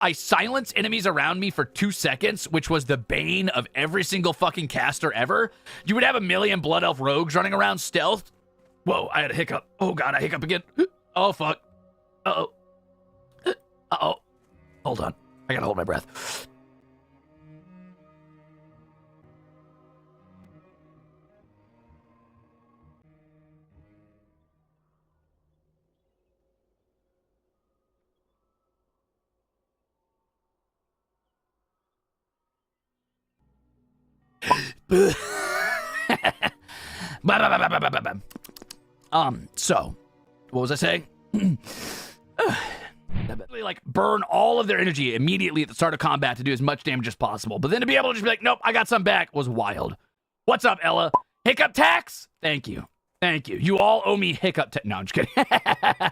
I silence enemies around me for 2 seconds, which was the bane of every single fucking caster ever, you would have a million Blood Elf rogues running around stealth. Whoa, I had a hiccup. Oh god, I hiccup again. Oh fuck. Uh-oh. Uh-oh. Hold on. I gotta hold my breath. So, what was I saying? Like, burn all of their energy immediately at the start of combat to do as much damage as possible. But then to be able to just be like, nope, I got some back, was wild. What's up, Ella? Hiccup tax? Thank you. Thank you. You all owe me hiccup tax. No, I'm just kidding.